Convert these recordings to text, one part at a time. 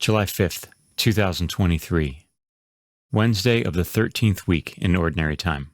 July 5th, 2023, Wednesday of the 13th week in Ordinary Time.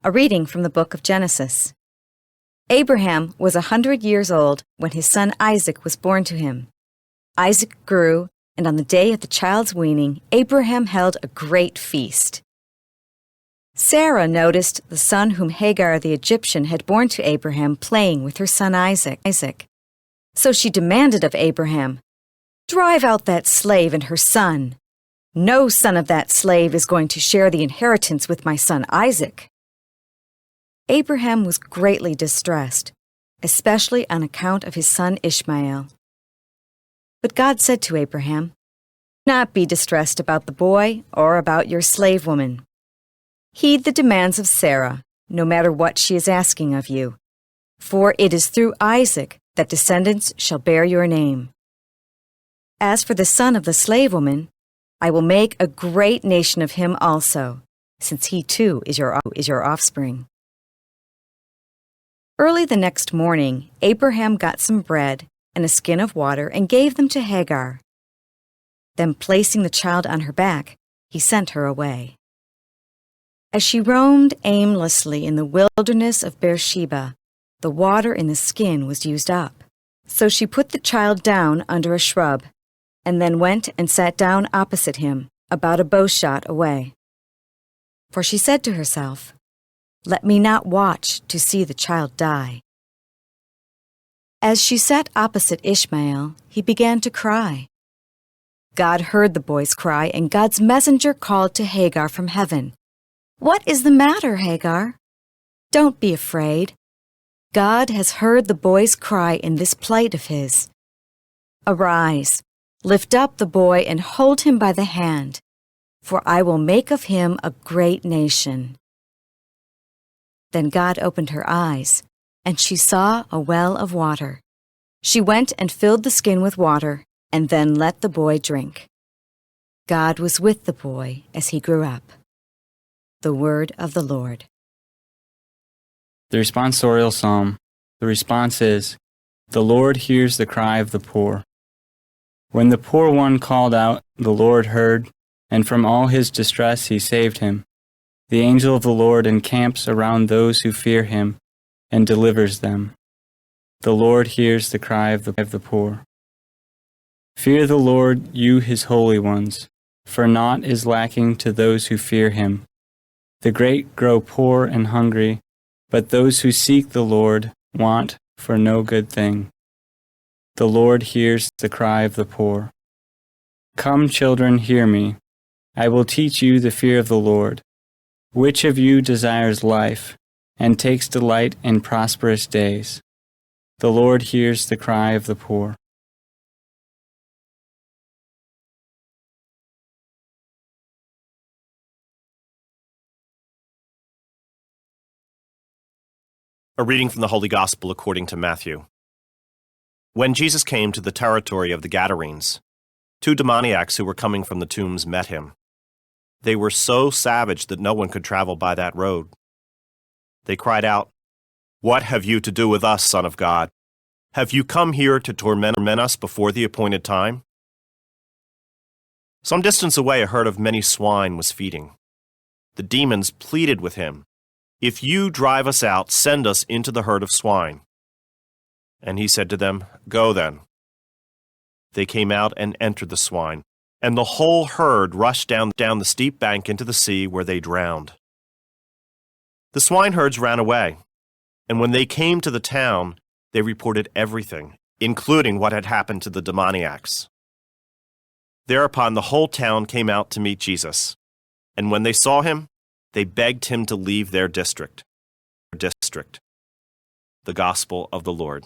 A reading from the book of Genesis. Abraham was 100 years old when his son Isaac was born to him. Isaac grew, and on the day of the child's weaning, Abraham held a great feast. Sarah noticed the son whom Hagar the Egyptian had borne to Abraham playing with her son Isaac. So she demanded of Abraham, "Drive out that slave and her son. No son of that slave is going to share the inheritance with my son Isaac." Abraham was greatly distressed, especially on account of his son Ishmael. But God said to Abraham, "Do not be distressed about the boy or about your slave woman. Heed the demands of Sarah, no matter what she is asking of you, for it is through Isaac that descendants shall bear your name. As for the son of the slave woman, I will make a great nation of him also, since he too is your offspring." Early the next morning, Abraham got some bread and a skin of water and gave them to Hagar. Then, placing the child on her back, he sent her away. As she roamed aimlessly in the wilderness of Beersheba, the water in the skin was used up. So she put the child down under a shrub, and then went and sat down opposite him, about a bowshot away. For she said to herself, "Let me not watch to see the child die." As she sat opposite Ishmael, he began to cry. God heard the boy's cry, and God's messenger called to Hagar from heaven, "What is the matter, Hagar? Don't be afraid. God has heard the boy's cry in this plight of his. Arise, lift up the boy and hold him by the hand, for I will make of him a great nation." Then God opened her eyes, and she saw a well of water. She went and filled the skin with water, and then let the boy drink. God was with the boy as he grew up. The word of the Lord. The responsorial psalm. The response is, "The Lord hears the cry of the poor." When the poor one called out, the Lord heard, and from all his distress he saved him. The angel of the Lord encamps around those who fear him and delivers them. The Lord hears the cry of the poor. Fear the Lord, you his holy ones, for naught is lacking to those who fear him. The great grow poor and hungry, but those who seek the Lord want for no good thing. The Lord hears the cry of the poor. Come, children, hear me. I will teach you the fear of the Lord. Which of you desires life, and takes delight in prosperous days? The Lord hears the cry of the poor. A reading from the Holy Gospel according to Matthew. When Jesus came to the territory of the Gadarenes, 2 demoniacs who were coming from the tombs met him. They were so savage that no one could travel by that road. They cried out, "What have you to do with us, Son of God? Have you come here to torment us before the appointed time?" Some distance away, a herd of many swine was feeding. The demons pleaded with him, "If you drive us out, send us into the herd of swine." And he said to them, "Go then." They came out and entered the swine, and the whole herd rushed down the steep bank into the sea, where they drowned. The swineherds ran away, and when they came to the town, they reported everything, including what had happened to the demoniacs. Thereupon the whole town came out to meet Jesus, and when they saw him, they begged him to leave their district. The Gospel of the Lord.